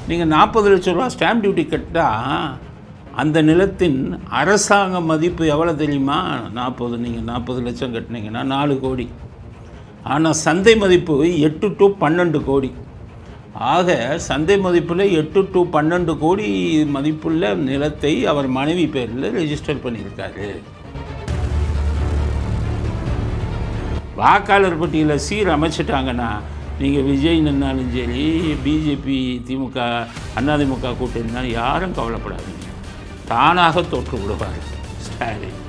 நீங்கள் 40 லட்சம் ரூபா ஸ்டாம்ப் டியூட்டி கட்டினா அந்த நிலத்தின் அரசாங்க மதிப்பு எவ்வளோ தெரியுமா? நீங்கள் 40 லட்சம் கட்டினீங்கன்னா 4 கோடி. ஆனால் சந்தை மதிப்பு 8 to 12 கோடி. ஆக சந்தை மதிப்பில் 8 to 12 கோடி மதிப்புள்ள நிலத்தை அவர் மனைவி பேரில் ரெஜிஸ்டர் பண்ணியிருக்காரு. வாக்காளர் பட்டியலை சீரமைச்சிட்டாங்கன்னா நீங்கள் விஜய் நின்னாலும் சரி, பிஜேபி, திமுக, அதிமுக கூட்டணினாலும் யாரும் கவலைப்படாதீங்க, தானாக தோற்று விடுவார் ஸ்டாலின்.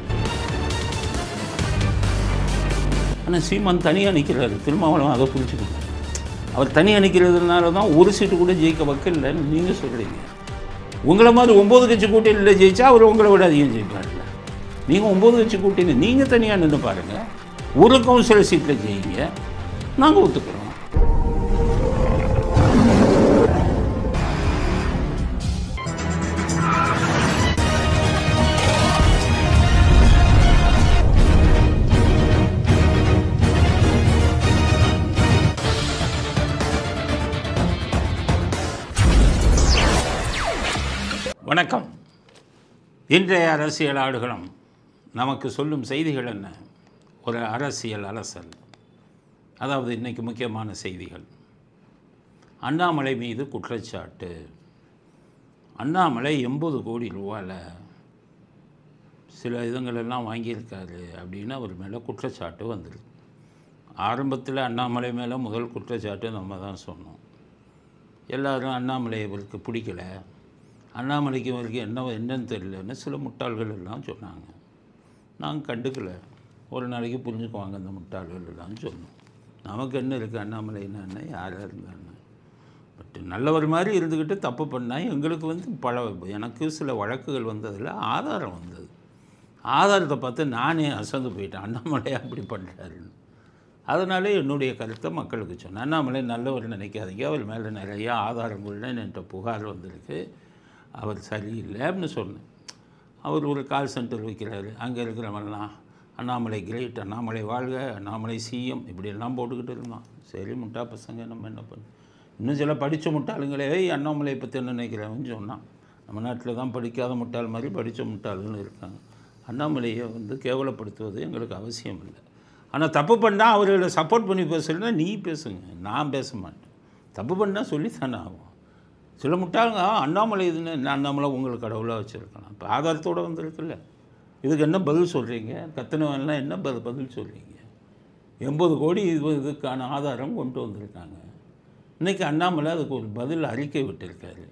ஆனால் சீமான் தனியாக நிற்கிறாரு. திருமாவளவன் அதை புரிஞ்சுக்கணும். அவர் தனியாக நிற்கிறதுனால தான் ஒரு சீட்டு கூட ஜெயிக்க வைக்கலன்னு நீங்கள் சொல்கிறீங்க. உங்களை மாதிரி 9 கட்சி கூட்டணியில் ஜெயிச்சா அவர் உங்களை விட அதிகம் ஜெயிப்பார்ல. நீங்கள் 9 கட்சி கூட்டணி, நீங்கள் தனியாக நின்று பாருங்கள், ஒரு கவுன்சிலர் சீட்டில் ஜெயிங்க, நாங்கள் ஒத்துக்கிறோம். வணக்கம். இன்றைய அரசியல் ஆடுகளம் நமக்கு சொல்லும் செய்திகள் என்ன? ஒரு அரசியல் அலசல். அதாவது இன்றைக்கி முக்கியமான செய்திகள். அண்ணாமலை மீது குற்றச்சாட்டு. அண்ணாமலை 80 கோடி ரூபாயில் சில இதுங்களெல்லாம் வாங்கியிருக்காரு அப்படின்னு அவர் மேலே குற்றச்சாட்டு வந்துருக்கு. ஆரம்பத்தில் அண்ணாமலை மேலே முதல் குற்றச்சாட்டு நம்ம தான் சொன்னோம். எல்லோரும் அண்ணாமலை இவருக்கு பிடிக்கலை, அண்ணாமலைக்கு இவருக்கு என்னன்னு தெரியலன்னு சில முட்டாள்கள் எல்லாம் சொன்னாங்க. நாங்கள் கண்டுக்கலை. ஒரு நாளைக்கு புரிஞ்சுக்குவாங்க அந்த முட்டாள்கள் எல்லாம் சொன்னோம். நமக்கு என்ன இருக்குது, அண்ணாமலை என்ன யாராக இருந்தாங்க. பட் நல்லவர் மாதிரி இருந்துக்கிட்டு தப்பு பண்ணால் எங்களுக்கு எனக்கு சில வழக்குகள் வந்ததில் ஆதாரம் வந்தது. ஆதாரத்தை பார்த்து நானே அசந்து போயிட்டேன், அண்ணாமலையை அப்படி பண்ணுறாருன்னு. அதனாலே என்னுடைய கருத்தை மக்களுக்கு சொன்னேன். அண்ணாமலை நல்லவர் நினைக்காதீங்க, அவர் மேலே நிறையா ஆதாரங்கள்னு என்கிட்ட புகார் வந்திருக்கு, அவர் சரியில்லை அப்படின்னு சொன்னேன். அவர் ஒரு கால் சென்டர் வைக்கிறாரு, அங்கே இருக்கிறவங்கலாம் அண்ணாமலை கிரேட், அண்ணாமலை வாழ்க, அண்ணாமலை சிஎம் இப்படியெல்லாம் போட்டுக்கிட்டு இருந்தான். சரி, முட்டா பசங்க, நம்ம என்ன பண்ண. இன்னும் சில படித்த முட்டாளுங்களே அண்ணாமலையை பற்றி என்ன நினைக்கிறவன்னு சொன்னான். நம்ம நாட்டில் தான் படிக்காத முட்டாள் மாதிரி படித்த முட்டாளுன்னு இருக்காங்க. அண்ணாமலையை கேவலப்படுத்துவது எங்களுக்கு அவசியம் இல்லை. ஆனால் தப்பு பண்ணால் அவர்களை சப்போர்ட் பண்ணி பேசுகிறேன்னா நீ பேசுங்க, நான் பேச மாட்டேன். தப்பு பண்ணால் சொல்லித்தானே ஆகும். சில முட்டாளுங்க அண்ணாமலை இதுன்னு அண்ணாமலை உங்களுக்கு கடவுளாக வச்சுருக்கலாம். இப்போ ஆதாரத்தோடு வந்துருக்குல்ல, இதுக்கு என்ன பதில் சொல்கிறீங்க? கத்தனவெல்லாம் என்ன பதில் சொல்கிறீங்க? 80 கோடி இதுக்கான ஆதாரம் கொண்டு வந்திருக்காங்க. இன்றைக்கி அண்ணாமலை அதுக்கு ஒரு பதில் அறிக்கை விட்டுருக்காரு.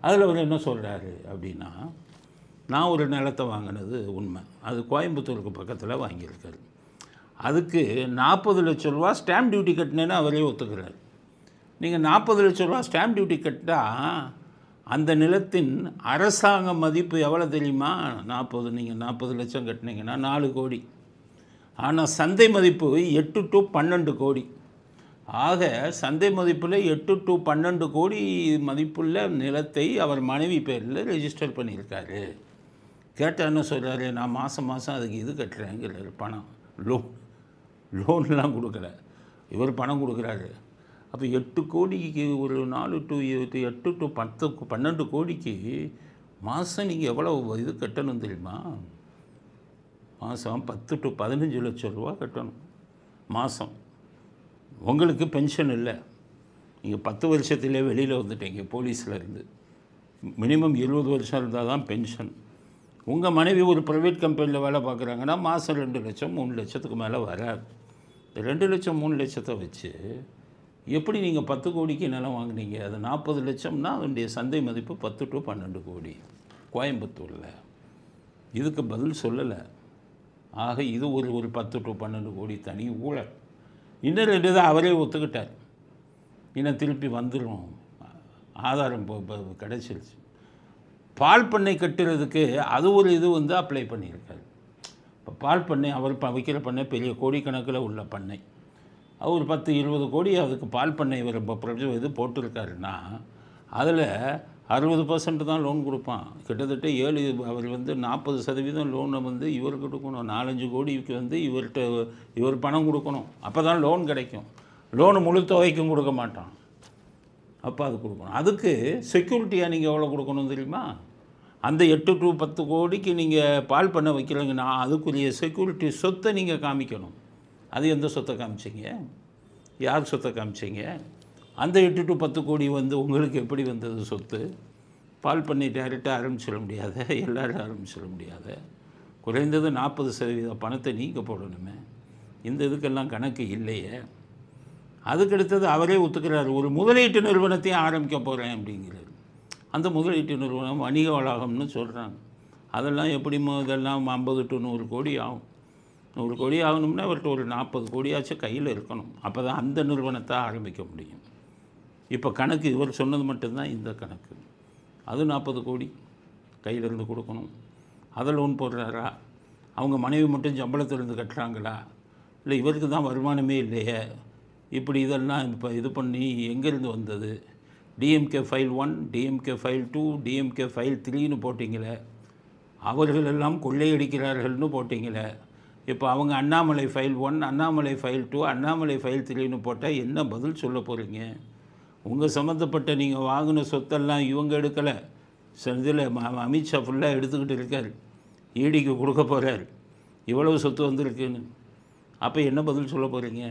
அதில் அவர் என்ன சொல்கிறாரு அப்படின்னா, நான் ஒரு நிலத்தை வாங்கினது உண்மை, அது கோயம்புத்தூருக்கு பக்கத்தில் வாங்கியிருக்காரு. அதுக்கு 40 லட்சம் ரூபா ஸ்டாம்ப் டியூட்டி கட்டினேன்னு அவரே ஒத்துக்கிறார். நீங்கள் 40 லட்சம் ரூபா ஸ்டாம்ப் டியூட்டி கட்டினா அந்த நிலத்தின் அரசாங்க மதிப்பு எவ்வளோ தெரியுமா? நீங்கள் 40 லட்சம் கட்டினீங்கன்னா 4 கோடி. ஆனால் சந்தை மதிப்பு 8 to 12 கோடி. ஆக சந்தை மதிப்பில் 8 to 12 கோடி மதிப்புள்ள நிலத்தை அவர் மனைவி பேரில் ரெஜிஸ்டர் பண்ணியிருக்காரு. கேட்டால் என்ன சொல்கிறாரு, நான் மாதம் அதுக்கு இது கட்டுறேங்கிறாரு, பணம் லோன்லாம் கொடுக்கல, இவர் பணம் கொடுக்குறாரு. அப்போ 8 கோடிக்கு ஒரு 4 to 8 to 10 12 கோடிக்கு மாதம் நீங்கள் எவ்வளோ இது கட்டணும் தெரியுமா? மாதம் 10 to 15 லட்சம் ரூபா கட்டணும் மாதம். உங்களுக்கு பென்ஷன் இல்லை, நீங்கள் 10 வருஷத்துலேயே வெளியில் வந்துட்டீங்க போலீஸில் இருந்து. மினிமம் 20 வருஷம் இருந்தால் தான் பென்ஷன். உங்கள் மனைவி ஒரு ப்ரைவேட் கம்பெனியில் வேலை பார்க்குறாங்கன்னா மாதம் 2 லட்சம் 3 லட்சத்துக்கு மேலே வராது. 2 லட்சம் 3 லட்சத்தை வச்சு எப்படி நீங்கள் 10 கோடிக்கு நிலம் வாங்கினீங்க? அது 40 லட்சம்னா அதனுடைய சந்தை மதிப்பு 10 to 12 கோடி கோயம்புத்தூரில். இதுக்கு பதில் சொல்லலை. ஆக இது ஒரு 10 to 12 கோடி தனி ஊழல். இன்னும் 2 தான் அவரே ஒத்துக்கிட்டார். இன்னும் திருப்பி வந்துடும், ஆதாரம் கிடச்சிருச்சு. பால் பண்ணை கட்டுறதுக்கு அது ஒரு இது அப்ளை பண்ணியிருக்காரு. இப்போ பால் பண்ணை அவர் வைக்கிற பண்ணை பெரிய கோடிக்கணக்கில் உள்ள பண்ணை. அவர் 10-20 கோடி அதுக்கு பால் பண்ணை இவர் இது போட்டிருக்காருன்னா அதில் 60% தான் லோன் கொடுப்பான். கிட்டத்தட்ட அவர் 40% லோனை இவர் கொடுக்கணும். 4-5 கோடிக்கு இவர் பணம் கொடுக்கணும். அப்போ தான் லோன் கிடைக்கும். லோனு முழு தொகைக்கும் கொடுக்க மாட்டான். அப்போ அது கொடுக்கணும். அதுக்கு செக்யூரிட்டியாக நீங்கள் எவ்வளோ கொடுக்கணும் தெரியுமா? அந்த 8 to 10 கோடிக்கு நீங்கள் பால் பண்ண வைக்கிறீங்கன்னா அதுக்குரிய செக்யூரிட்டி சொத்தை நீங்கள் காமிக்கணும். அது எந்த சொத்தை காமிச்சிங்க? யார் சொத்தை காமிச்சிங்க? அந்த 8 to 10 கோடி வந்து உங்களுக்கு எப்படி வந்தது சொத்து? பால் பண்ணி டைரெக்டாக ஆரம்பிச்சிட முடியாத, எல்லோரும் ஆரம்பிச்சிட முடியாத, குறைந்தது 40% பணத்தை நீங்கள் போடணுமே. இந்த இதுக்கெல்லாம் கணக்கு இல்லையே. அதுக்கடுத்தது அவரே ஒத்துக்கிறார், ஒரு முதலீட்டு நிறுவனத்தையும் ஆரம்பிக்க போகிறேன் அப்படிங்கிறார். அந்த முதலீட்டு நிறுவனம் வணிக வளாகம்னு சொல்கிறாங்க. அதெல்லாம் எப்படி இதெல்லாம் 50 to 100 கோடி ஆகும். 100 கோடி ஆகணும்னா அவர்கிட்ட ஒரு 40 கோடியாச்சும் கையில் இருக்கணும். அப்போ தான் அந்த நிறுவனத்தை ஆரம்பிக்க முடியும். இப்போ கணக்கு இவர் சொன்னது மட்டும்தான் இந்த கணக்கு. அது 40 கோடி கையிலேருந்து கொடுக்கணும். அதை லோன் போடுறாரா? அவங்க மனைவி மட்டும் சம்பளத்திலேருந்து கட்டுறாங்களா? இல்லை இவருக்கு தான் வருமானமே இல்லையே? இப்படி இதெல்லாம் இப்போ இது பண்ணி எங்கேருந்து வந்தது? DMK file 1, DMK file 2, DMK file 3ன்னு போட்டிங்களே, அவர்களெல்லாம் கொள்ளையடிக்கிறார்கள்னு போட்டிங்களே. இப்போ அவங்க Annamalai file 1, Annamalai file 2, Annamalai file 3ன்னு போட்டால் என்ன பதில் சொல்ல போகிறீங்க? உங்கள் சம்மந்தப்பட்ட நீங்கள் வாங்கின சொத்தெல்லாம் இவங்க எடுக்கலை. இதில் அமித்ஷா ஃபுல்லாக எடுத்துக்கிட்டு இருக்கார், ஈடிக்கு கொடுக்க போகிறார், இவ்வளவு சொத்து வந்திருக்குன்னு. அப்போ என்ன பதில் சொல்ல போகிறீங்க?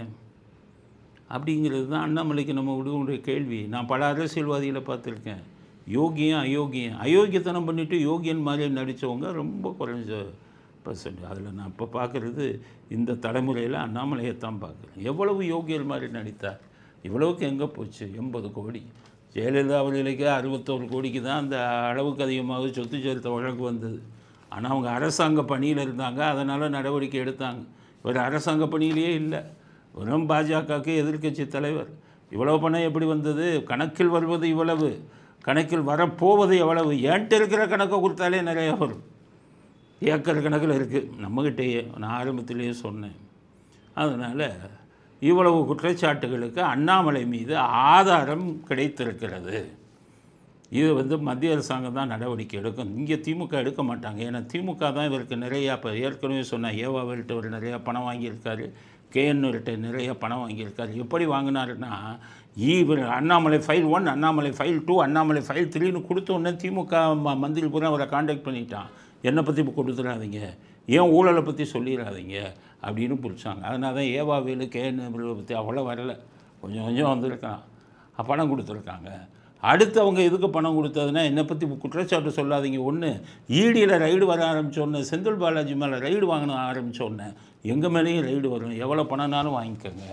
அப்படிங்கிறது தான் அண்ணாமலைக்கு நம்ம விடுவோடைய கேள்வி. நான் பல அரசியல்வாதிகளை பார்த்துருக்கேன், யோகியம் அயோக்கியத்தனம் பண்ணிவிட்டு யோகியன் மாதிரி நடித்தவங்க ரொம்ப குறைஞ்ச பர்சன்ட். அதில் நான் இப்போ பார்க்குறது இந்த தலைமுறையில் அண்ணாமலையைத்தான் பார்க்குறேன். எவ்வளவு யோகியல் மாதிரி நடித்தார்? இவ்வளவுக்கு எங்கே போச்சு? 80 கோடி. ஜெயலலிதா அவர்களுக்கு 61 கோடிக்கு தான் அந்த அளவுக்கு அதிகமாக சொத்து சேர்த்த வழக்கு வந்தது. ஆனால் அவங்க அரசாங்க பணியில் இருந்தாங்க, அதனால் நடவடிக்கை எடுத்தாங்க. இவர் அரசாங்க பணியிலேயே இல்லை, வெறும் பாஜகவுக்கு எதிர்க்கட்சி தலைவர். இவ்வளவு பணம் எப்படி வந்தது? கணக்கில் வருவது இவ்வளவு, கணக்கில் வரப்போவது எவ்வளவு? ஏன்ட்டு இருக்கிற கணக்கை கொடுத்தாலே நிறையா வரும். ஏக்கர் கணக்கில் இருக்குது நம்மகிட்டேயே. நான் ஆரம்பத்திலேயே சொன்னேன். அதனால் இவ்வளவு குற்றச்சாட்டுகளுக்கு அண்ணாமலை மீது ஆதாரம் கிடைத்திருக்கிறது. இது வந்து மத்திய அரசாங்கம் தான் நடவடிக்கை எடுக்கும். இங்கே திமுக எடுக்க மாட்டாங்க. ஏன்னா திமுக தான் இவருக்கு நிறையா, இப்போ ஏற்கனவே சொன்ன ஏவாவில்கிட்ட ஒரு நிறையா பணம் வாங்கியிருக்காரு, கேஎன்கிட்ட நிறைய பணம் வாங்கியிருக்காரு. எப்படி வாங்கினாருன்னா, இவர் Annamalai file 1, Annamalai file 2, Annamalai file 3ன்னு கொடுத்த உடனே திமுக மந்திரி பூரா அவரை காண்டாக்ட் பண்ணிட்டான். என்னை பற்றி இப்போ கொடுத்துடாதீங்க, ஏன் ஊழலை பற்றி சொல்லிடாதீங்க அப்படின்னு பிடிச்சாங்க. அதனால தான் ஏவாவேலு கேஎன் பற்றி அவ்வளோ வரலை, கொஞ்சம் கொஞ்சம் வந்திருக்கான், பணம் கொடுத்துருக்காங்க. அடுத்து அவங்க எதுக்கு பணம் கொடுத்ததுன்னா, என்னை பற்றி குற்றச்சாட்டு சொல்லாதீங்க. ஒன்று ஈடியில் ரைடு வர ஆரம்பித்தோடனே, செந்தில் பாலாஜி மேலே ரைடு வாங்கின ஆரம்பித்தோடனே எங்கள் மேலேயும் ரைடு வரும், எவ்வளோ பணம்னாலும் வாங்கிக்கோங்க,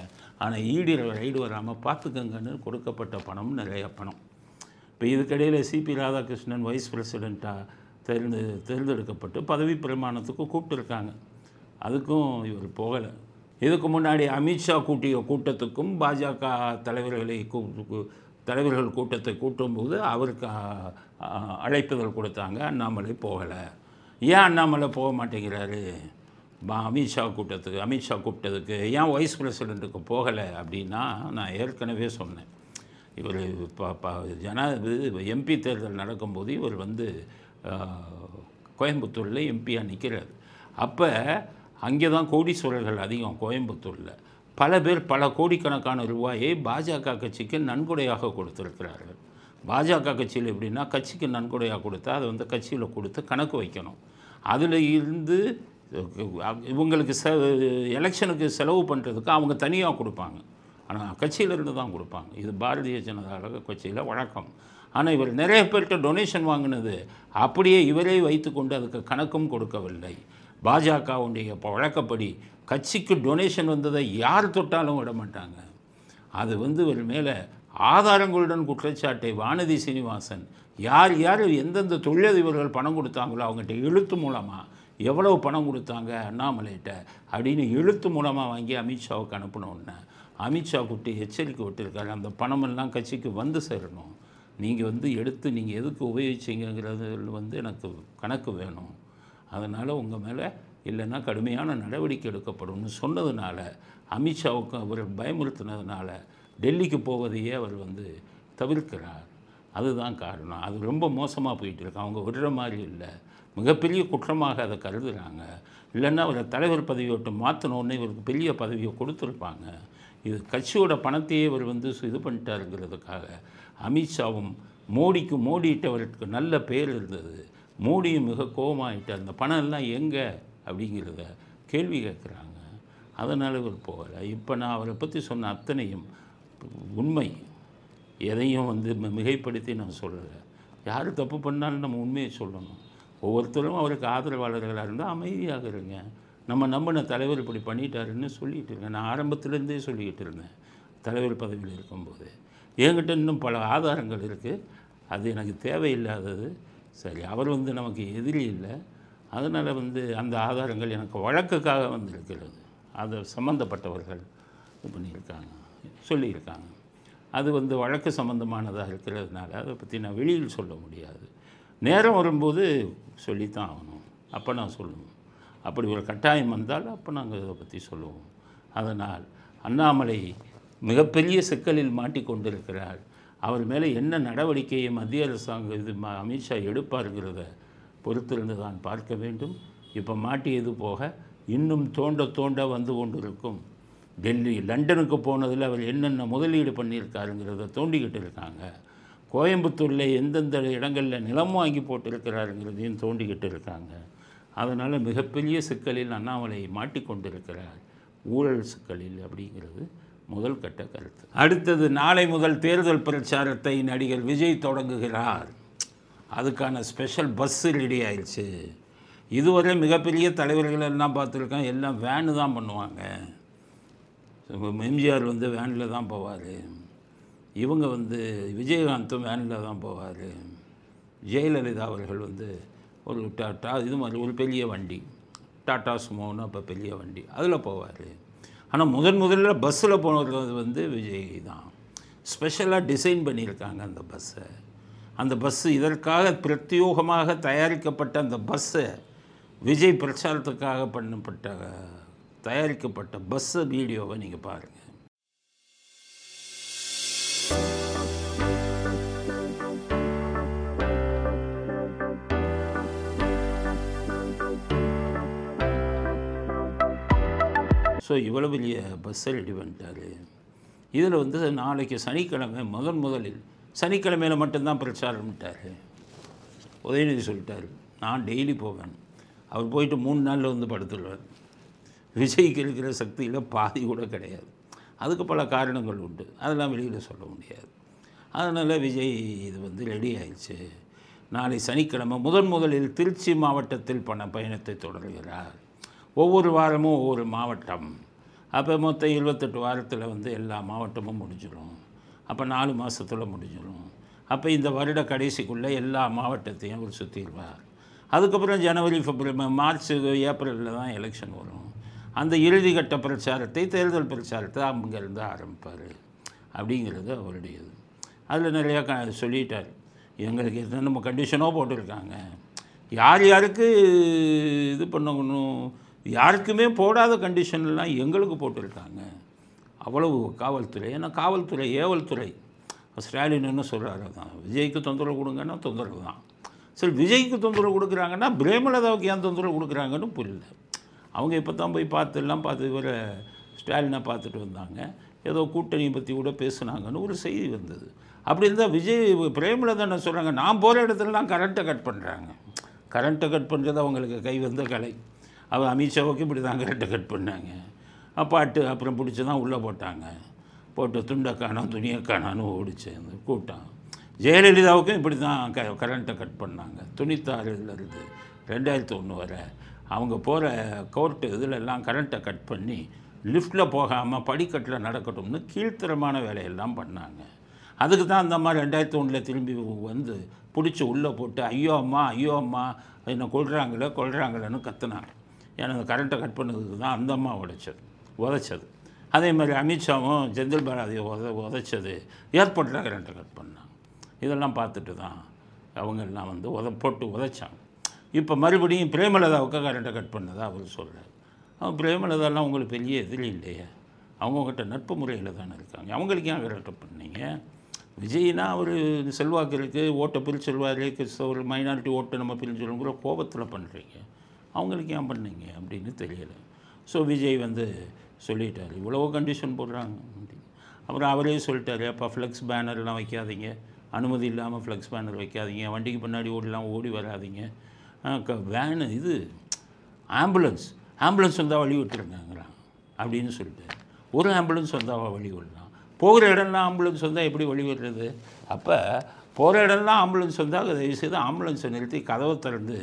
ஆனால் ஈடியில் ரைடு வராமல் பார்த்துக்கங்கன்னு கொடுக்கப்பட்ட பணம் நிறைய பணம். இப்போ இதுக்கிடையில் சிபி ராதாகிருஷ்ணன் வைஸ் பிரசிடெண்ட்டாக தேர்ந்தெடுக்கப்பட்டு பதவி பிரமாணத்துக்கு கூப்பிட்டுருக்காங்க. அதுக்கும் இவர் போகலை. இதுக்கு முன்னாடி அமித்ஷா கூட்டிய கூட்டத்துக்கும் பாஜக தலைவர்கள் கூட்டத்தை கூட்டும்போது அவருக்கு அழைப்புதல் கொடுத்தாங்க, அண்ணாமலை போகலை. ஏன் அண்ணாமலை போக மாட்டேங்கிறாரு? அமித்ஷா கூப்பிட்டதுக்கு ஏன் வைஸ் பிரசிடெண்ட்டுக்கு போகலை அப்படின்னா, நான் ஏற்கனவே சொன்னேன், இவர் எம்பி தேர்தல் நடக்கும்போது இவர் வந்து கோயம்புத்தூரில் எம்பியாக நிற்கிறார். அப்போ அங்கே தான் கோடீஸ்வரர்கள் அதிகம். கோயம்புத்தூரில் பல பேர் பல கோடிக்கணக்கான ரூபாயை பாஜக கட்சிக்கு நன்கொடையாக கொடுத்துருக்கிறார்கள். பாஜக கட்சியில் எப்படின்னா, கட்சிக்கு நன்கொடையாக கொடுத்தா அதை வந்து கட்சியில் கொடுத்து கணக்கு வைக்கணும். அதில் இருந்து இவங்களுக்கு எலெக்ஷனுக்கு செலவு பண்ணுறதுக்கு அவங்க தனியாக கொடுப்பாங்க, ஆனால் கட்சியிலேருந்து தான் கொடுப்பாங்க. இது பாரதிய ஜனதா கட்சியில் வழக்கம். ஆனால் இவர் நிறைய பேர்கிட்ட டொனேஷன் வாங்கினது அப்படியே இவரே வைத்து கொண்டு அதுக்கு கணக்கும் கொடுக்கவில்லை. பாஜகவுடைய வழக்கப்படி கட்சிக்கு டொனேஷன் வந்ததை யார் தொட்டாலும் விட மாட்டாங்க. அது வந்து இவர் மேலே ஆதாரங்களுடன் குற்றச்சாட்டை வானதி சீனிவாசன் யார் யார் எந்தெந்த தொழிலதிபர்கள் பணம் கொடுத்தாங்களோ அவங்ககிட்ட எழுத்து மூலமாக எவ்வளவு பணம் கொடுத்தாங்க அண்ணாமலைகிட்ட அப்படின்னு எழுத்து மூலமாக வாங்கி அமித்ஷாவுக்கு அனுப்பினோன்னே அமித்ஷா கூட்டி எச்சரிக்கை விட்டுருக்காரு, அந்த பணமெல்லாம் கட்சிக்கு வந்து சேரணும், நீங்கள் வந்து எடுத்து நீங்கள் எதுக்கு உபயோகிச்சிங்கிறது வந்து எனக்கு கணக்கு வேணும், அதனால் உங்கள் மேலே இல்லைன்னா கடுமையான நடவடிக்கை எடுக்கப்படும்னு சொன்னதுனால, அமித்ஷாவுக்கு அவர் பயமுறுத்தினதுனால டெல்லிக்கு போவதையே அவர் வந்து தவிர்க்கிறார். அதுதான் காரணம். அது ரொம்ப மோசமாக போயிட்டு இருக்கு. அவங்க விடுற மாதிரி இல்லை, மிகப்பெரிய குற்றமாக அதை கருதுகிறாங்க. இல்லைன்னா அவரை தலைவர் பதவியை விட்டு மாற்றினோடனே இவருக்கு பெரிய பதவியை கொடுத்துருப்பாங்க. இது கட்சியோட பணத்தையே இவர் வந்து இது பண்ணிட்டாருங்கிறதுக்காக அமித்ஷாவும் மோடியிட்டவருக்கு நல்ல பேர் இருந்தது. மோடியும் மிக கோபமாகிட்டு அந்த பணம் எல்லாம் எங்கே அப்படிங்கிறத கேள்வி கேட்குறாங்க. அதனால் இவர் போகலை. இப்போ நான் அவரை பற்றி சொன்ன அத்தனையும் உண்மை. எதையும் மிகைப்படுத்தி நான் சொல்லலை. யார் தப்பு பண்ணாலும் நம்ம உண்மையை சொல்லணும். ஒவ்வொருத்தரும் அவருக்கு ஆதரவாளர்களாக இருந்தால் அமைதியாக இருங்க. நம்ம நம்பின தலைவர் இப்படி பண்ணிட்டாருன்னு சொல்லிகிட்டு இருக்கேன். நான் ஆரம்பத்துலேருந்தே சொல்லிக்கிட்டு இருந்தேன். தலைவர் பதவியில் இருக்கும்போது என்கிட்ட இன்னும் பல ஆதாரங்கள் இருக்குது. அது எனக்கு தேவையில்லாதது. சரி, அவர் நமக்கு எதிரி இல்லை. அதனால் அந்த ஆதாரங்கள் எனக்கு வழக்குக்காக வந்திருக்கிறது. அதை சம்மந்தப்பட்டவர்கள் இது பண்ணியிருக்காங்க, சொல்லியிருக்காங்க. அது வழக்கு சம்மந்தமானதாக இருக்கிறதுனால அதை பற்றி நான் வெளியில் சொல்ல முடியாது. நேரம் வரும்போது சொல்லித்தான் ஆகணும். அப்போ நான் சொல்லணும். அப்படி ஒரு கட்டாயம் வந்தால் அப்போ நாங்கள் இதை பற்றி சொல்லுவோம். அதனால் அண்ணாமலை மிகப்பெரிய சிக்கலில் மாட்டிக்கொண்டிருக்கிறார். அவர் மேலே என்ன நடவடிக்கையை மத்திய அரசாங்கம் அமித்ஷா எடுப்பாருங்கிறத பொறுத்திருந்து தான் பார்க்க வேண்டும். இப்போ மாட்டியது போக இன்னும் தோண்ட வந்து கொண்டிருக்கும். டெல்லி லண்டனுக்கு போனதில் அவர் என்னென்ன முதலீடு பண்ணியிருக்காருங்கிறத தோண்டிக்கிட்டு இருக்காங்க. கோயம்புத்தூரில் எந்தெந்த இடங்களில் நிலம் வாங்கி போட்டிருக்கிறாருங்கிறதையும் தோண்டிக்கிட்டு இருக்காங்க. அதனால் மிகப்பெரிய சிக்கலில் அண்ணாமலை மாட்டிக்கொண்டிருக்கிறார், ஊழல் சிக்கலில் அப்படிங்கிறது முதல் கட்ட கருத்து. அடுத்தது, நாளை முதல் தேர்தல் பிரச்சாரத்தை நடிகர் விஜய் தொடங்குகிறார். அதுக்கான ஸ்பெஷல் பஸ்ஸு ரெடி ஆயிடுச்சு. இதுவரை மிகப்பெரிய தலைவர்கள் எல்லாம் பார்த்துருக்கேன், எல்லாம் வேனு தான் பண்ணுவாங்க. எம்ஜிஆர் வேனில் தான் போவார். இவங்க விஜயகாந்தும் வேனில் தான் போவார். ஜெயலலிதா அவர்கள் ஒரு டாட்டா இது மாதிரி ஒரு பெரிய வண்டி, டாட்டா சுமோன்னு அப்போ பெரிய வண்டி, அதில் போவார். ஆனால் முதல்ல பஸ்ஸில் போனது விஜய் தான். ஸ்பெஷலாக டிசைன் பண்ணியிருக்காங்க அந்த பஸ்ஸை. அந்த பஸ்ஸு இதற்காக பிரத்யோகமாக தயாரிக்கப்பட்ட அந்த பஸ்ஸை, விஜய் பிரச்சாரத்துக்காக தயாரிக்கப்பட்ட பஸ்ஸு வீடியோவை நீங்கள் பாருங்கள். ஸோ இவ்வளோ பெரிய பஸ்ஸை ரெடி பண்ணிட்டார். இதில் நாளைக்கு சனிக்கிழமை முதலில் சனிக்கிழமையில் மட்டும்தான் பிரச்சாரம்ட்டார். உதயநிதி சொல்லிட்டார், நான் டெய்லி போவேன். அவர் போயிட்டு 3 நாளில் படுத்துடுவார். விஜய்க்கு இருக்கிற சக்தியில் பாதி கூட கிடையாது. அதுக்கு பல காரணங்கள் உண்டு, அதெல்லாம் வெளியில் சொல்ல முடியாது. அதனால் விஜய் இது ரெடி ஆயிடுச்சு. நாளை சனிக்கிழமை முதலில் திருச்சி மாவட்டத்தில் பயணத்தை தொடர்கிறார். ஒவ்வொரு வாரமும் ஒவ்வொரு மாவட்டம். அப்போ மொத்தம் 28 வாரத்தில் எல்லா மாவட்டமும் முடிஞ்சிடும். அப்போ 4 மாதத்தில் முடிஞ்சிடும். அப்போ இந்த வருட கடைசிக்குள்ளே எல்லா மாவட்டத்தையும் அவர் சுற்றிடுவார். அதுக்கப்புறம் ஜனவரி, பிப்ரவரி, மார்ச், ஏப்ரலில் தான் எலெக்ஷன் வரும். அந்த இறுதிக்கட்ட பிரச்சாரத்தை, தேர்தல் பிரச்சாரத்தை அங்கேருந்து ஆரம்பிப்பார். அப்படிங்கிறது அவருடையது. அதில் நிறையா சொல்லிட்டார். எங்களுக்கு என்னென்ன கண்டிஷனோ போட்டிருக்காங்க. யாருக்கு இது பண்ணணும், யாருக்குமே போடாத கண்டிஷன்லாம் எங்களுக்கு போட்டிருக்காங்க. அவ்வளவு காவல்துறை. ஏன்னா காவல்துறை ஏவல் துறை. ஸ்டாலின் என்ன சொல்கிறாரு தான், விஜய்க்கு தொந்தரவு கொடுங்கன்னா தொந்தரவு தான். சரி, விஜய்க்கு தொந்தரவு கொடுக்குறாங்கன்னா பிரேமலதாவுக்கு ஏன் தொந்தரவு கொடுக்குறாங்கன்னு புரியல. அவங்க இப்போ தான் போய் பார்த்து இவரை ஸ்டாலினை பார்த்துட்டு வந்தாங்க. ஏதோ கூட்டணியை பற்றி கூட பேசுனாங்கன்னு ஒரு செய்தி வந்தது. அப்படி இருந்தால் விஜய் பிரேமலதா என்ன சொல்கிறாங்க, நான் போகிற இடத்துலலாம் கரண்ட்டை கட் பண்ணுறாங்க. கரண்ட்டை கட் பண்ணுறது அவங்களுக்கு கை வந்த கலை. அவர் அமித்ஷாவுக்கு இப்படி தான் கரண்ட்டை கட் பண்ணாங்க. பாட்டு அப்புறம் பிடிச்சி தான் உள்ளே போட்டு துண்டை காணோம் துணியை காணான்னு ஓடிச்சு அந்த கூட்டம். ஜெயலலிதாவுக்கும் இப்படி தான் கரண்ட்டை கட் பண்ணாங்க. 96 2001 வரை அவங்க போகிற கோர்ட்டு இதிலெல்லாம் கரண்ட்டை கட் பண்ணி லிஃப்ட்டில் போகாமல் படிக்கட்டில் நடக்கட்டும்னு கீழ்த்தரமான வேலையெல்லாம் பண்ணாங்க. அதுக்கு தான் அந்த மாதிரி 2001 திரும்பி பிடிச்சி உள்ளே போட்டு ஐயோ அம்மா என்னை கொள்கிறாங்களேன்னு கத்துனாங்க. ஏன்னா அந்த கரண்ட்டை கட் பண்ணதுக்கு தான் அந்த அம்மா உதைச்சது. அதே மாதிரி அமித்ஷாவும் செந்தில் பாலாஜியை உதைச்சது ஏர்போர்ட்டில் கரண்ட்டை கட் பண்ணாங்க. இதெல்லாம் பார்த்துட்டு தான் அவங்கெல்லாம் போட்டு உதைச்சாங்க. இப்போ மறுபடியும் பிரேமலதாவுக்கு கரண்ட்டை கட் பண்ணதா அவர் சொல்கிறார். பிரேமலதாலாம் உங்களுக்கு பெரிய எதிரி இல்லையே, அவங்கக்கிட்ட நட்பு முறையில் தானே இருக்காங்க. அவங்களுக்கு ஏன் கரண்ட்டை பண்ணீங்க? விஜய்னா அவர் செல்வாக்கு இருக்குது, ஓட்டை பிரிச்சுருவார், ஒரு மைனாரிட்டி ஓட்டை நம்ம பிரிஞ்சுருங்கிற கோபத்தில் பண்ணுறீங்க. அவங்களுக்கு ஏன் பண்ணீங்க அப்படின்னு தெரியலை. ஸோ விஜய் சொல்லிட்டார், இவ்வளோ கண்டிஷன் போடுறாங்க அப்படின்னு. அப்புறம் அவரே சொல்லிட்டாரு, அப்போ ஃப்ளெக்ஸ் பேனர்லாம் வைக்காதீங்க, அனுமதி இல்லாமல் ஃப்ளெக்ஸ் பேனர் வைக்காதீங்க, வண்டிக்கு பின்னாடி ஓடி வராதிங்க, வேனு இது ஆம்புலன்ஸ் வந்தால் வழி விட்டுருங்கிறான் அப்படின்னு சொல்லிட்டு. ஒரு ஆம்புலன்ஸ் வந்தால் வழி விடலாம், போகிற இடம்லாம் ஆம்புலன்ஸ் வந்தால் எப்படி வழி விடுறது? அப்போ போகிற இடம்லாம் ஆம்புலன்ஸ் வந்தால் தயவுசெய்து ஆம்புலன்ஸை நிறுத்தி கதவை திறந்து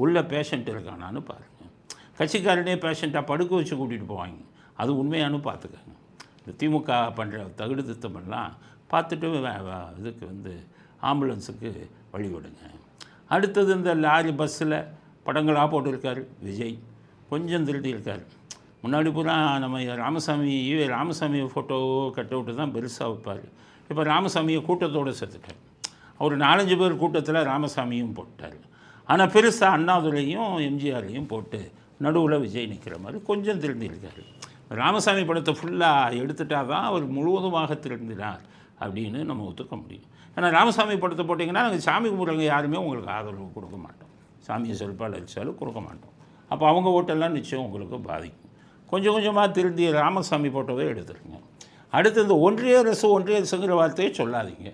உள்ளே பேஷண்ட் இருக்கானான்னு பாருங்கள். கட்சிக்காரனே பேஷண்ட்டாக படுக்க வச்சு கூட்டிகிட்டு போவாங்க, அது உண்மையானு பார்த்துக்கங்க. இந்த திமுக பண்ணுற தகுடு திட்டமெல்லாம் பார்த்துட்டு இதுக்கு ஆம்புலன்ஸுக்கு வழிவிடுங்க. அடுத்தது இந்த லாரி பஸ்ஸில் படங்களாக போட்டிருக்காரு விஜய், கொஞ்சம் திருட்டியிருக்காரு. முன்னாடி பூரா நம்ம ராமசாமி ஃபோட்டோ கட் அவுட்டு தான் பெருசாக வைப்பார். இப்போ ராமசாமியை கூட்டத்தோடு சேர்த்துட்டார். ஒரு 4-5 பேர் கூட்டத்தில் ராமசாமியும் போட்டார். ஆனால் பெருசாக அண்ணாதுரையும் எம்ஜிஆரையும் போட்டு நடுவில் விஜய் நிற்கிற மாதிரி கொஞ்சம் திருந்திருக்காரு. ராமசாமி படத்தை ஃபுல்லாக எடுத்துட்டால் தான் அவர் முழுவதுமாக திருந்தினார் அப்படின்னு நம்ம ஒத்துக்க முடியும். ஏன்னா ராமசாமி படத்தை போட்டிங்கன்னா நாங்கள் சாமி கும்பிட்றவங்க யாருமே உங்களுக்கு ஆதரவு கொடுக்க மாட்டோம், சாமியை செல்பால் அடித்தாலும் கொடுக்க மாட்டோம். அப்போ அவங்க ஓட்டெல்லாம் நிச்சயம் உங்களுக்கு பாதிக்கும். கொஞ்சம் கொஞ்சமாக திருந்திய ராமசாமி போட்டோவே எடுத்துருங்க. அடுத்து இந்த ஒன்றிய அரசுங்கிற வார்த்தையை சொல்லாதீங்க.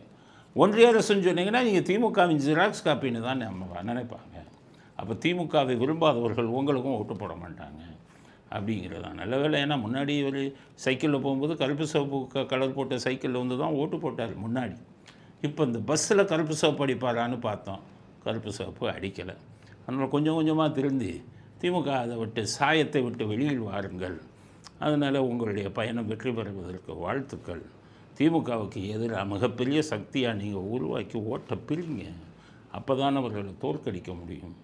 ஒன்றிய அரசுன்னு சொன்னீங்கன்னா நீங்கள் திமுகவின் ஜெராக்ஸ் காப்பின்னு தான் நம்ம நினைப்பாங்க. அப்போ திமுகவை விரும்பாதவர்கள் உங்களுக்கும் ஓட்டு போட மாட்டாங்க அப்படிங்கிறது தான் நல்ல வேலை. ஏன்னா முன்னாடி ஒரு சைக்கிளில் போகும்போது கருப்பு சிவப்பு கலர் போட்ட சைக்கிளில் தான் ஓட்டு போட்டார் முன்னாடி. இப்போ இந்த பஸ்ஸில் கருப்பு சிவப்பு அடிப்பாரான்னு பார்த்தோம், கருப்பு சிவப்பு அடிக்கலை. அதனால் கொஞ்சம் கொஞ்சமாக திருந்தி திமுக அதை விட்டு சாயத்தை விட்டு வெளியில் வாருங்கள். அதனால் உங்களுடைய பயணம் வெற்றி பெறுவதற்கு வாழ்த்துக்கள். திமுகவுக்கு எதிராக மிகப்பெரிய சக்தியாக நீங்கள் உருவாக்கி ஓட்டை பிரிங்க, அப்போ தான் அவர்களை தோற்கடிக்க முடியும்.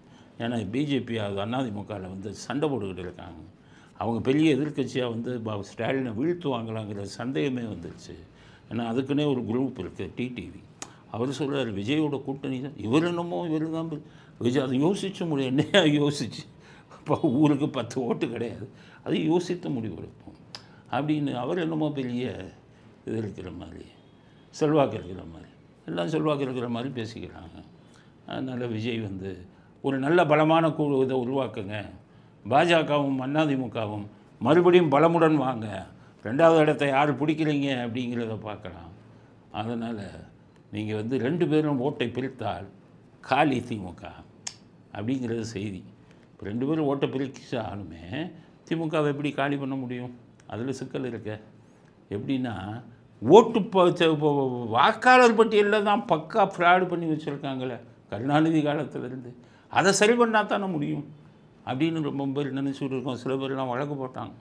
ஏன்னா பிஜேபி அதிமுகவில் சண்டை போட்டுக்கிட்டு இருக்காங்க. அவங்க பெரிய எதிர்க்கட்சியாக ஸ்டாலினை வீழ்த்துவாங்களாங்கிற சந்தேகமே வந்துருச்சு. ஏன்னா அதுக்குன்னே ஒரு குரூப் இருக்குது டிடிவி. அவர் சொல்கிறார் விஜயோட கூட்டணி தான், இவர் தான் விஜய். அதை யோசிச்சு முடியும், என்னையா யோசிச்சு இப்போ ஊருக்கு 10 ஓட்டு கிடையாது, அதை யோசித்து முடிவு எடுப்போம் அப்படின்னு அவர் என்னமோ பெரிய இது இருக்கிற மாதிரி, செல்வாக்கு இருக்கிற மாதிரி, எல்லாம் செல்வாக்கு இருக்கிற மாதிரி பேசிக்கிறாங்க. அதனால் விஜய் ஒரு நல்ல பலமான இதை உருவாக்குங்க. பாஜகவும் அதிமுகவும் மறுபடியும் பலமுடன் வாங்க, 2வது இடத்தை யார் பிடிக்கிறீங்க அப்படிங்கிறத பார்க்கலாம். அதனால் நீங்கள் 2 பேரும் ஓட்டை பிரித்தால் காலி திமுக அப்படிங்கிறது செய்தி. இப்போ 2 பேரும் ஓட்டை பிரிச்சாலுமே திமுகவை எப்படி காலி பண்ண முடியும்? அதில் சிக்கல் இருக்க. எப்படின்னா வாக்காளர் பட்டியலில் தான் பக்கா ஃப்ராடு பண்ணி வச்சுருக்காங்களே கருணாநிதி காலத்திலேருந்து, அதை சரி பண்ணால் தானே முடியும் அப்படின்னு ரொம்ப பேர் நினச்சிட்டு இருக்கோம். சில பேர்லாம் வழக்கு போட்டாங்க.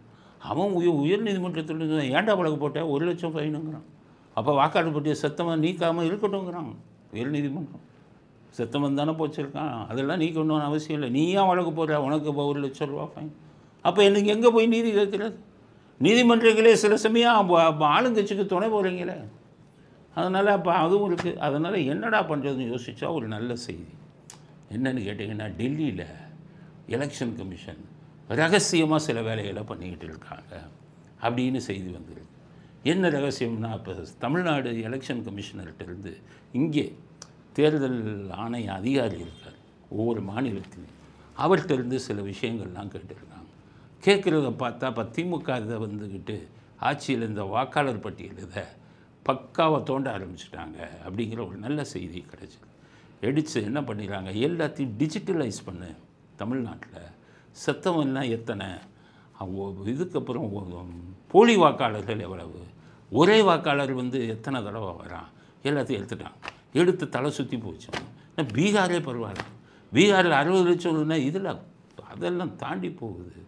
அவன் உயர்நீதிமன்றத்தில் ஏன்டா வழக்கு போட்டேன், 1 லட்சம் ஃபைனுங்கிறான். அப்போ வாக்காளர் பட்டியல் சத்தமாக நீக்காமல் இருக்கட்டும்ங்கிறாங்க உயர்நீதிமன்றம். சத்தமாக தானே போச்சிருக்கான், அதெல்லாம் நீக்கணும்னு அவசியம் இல்லை. நீ ஏன் வழக்கு போடுற, உனக்கு இப்போ 1 லட்சம் ரூபா ஃபைன். அப்போ எனக்கு எங்கே போய் நீதி கேட்குறது? நீதிமன்றங்களே சில சமயம் ஆளுங்கட்சிக்கு துணை போகிறீங்களே. அதனால் அப்போ அதுவும் இருக்குது. அதனால் என்னடா பண்ணுறதுன்னு யோசித்தா ஒரு நல்ல செய்தி என்னென்னு கேட்டிங்கன்னா, டெல்லியில் எலெக்ஷன் கமிஷன் ரகசியமாக சில வேலைகளை பண்ணிக்கிட்டு இருக்காங்க அப்படின்னு செய்தி வந்துருக்கு. என்ன ரகசியம்னா, இப்போ தமிழ்நாடு எலெக்ஷன் கமிஷனர்கிட்டருந்து இங்கே தேர்தல் ஆணைய அதிகாரி இருக்கார் ஒவ்வொரு மாநிலத்திலும், அவர்கிட்டருந்து சில விஷயங்கள்லாம் கேட்டிருக்காங்க. கேட்குறத பார்த்தா இப்போ திமுக இதை ஆட்சியில் இந்த வாக்காளர் பட்டியல் இதை பக்காவை தோண்ட ஆரம்பிச்சிட்டாங்க அப்படிங்கிற ஒரு நல்ல செய்தி கிடச்சிது. எடுத்து என்ன பண்ணிடுறாங்க, எல்லாத்தையும் டிஜிட்டலைஸ் பண்ணு. தமிழ்நாட்டில் செத்தவன்லாம் எத்தனை, இதுக்கப்புறம் போலி வாக்காளர்கள் எவ்வளவு, ஒரே வாக்காளர் எத்தனை தடவை வரான், எல்லாத்தையும் எடுத்துட்டாங்க. எடுத்து தலை சுற்றி போச்சோம். பீகாரே பரவாயில்ல, பீகாரில் 60 லட்சம்னா இதில் அதெல்லாம் தாண்டி போகுது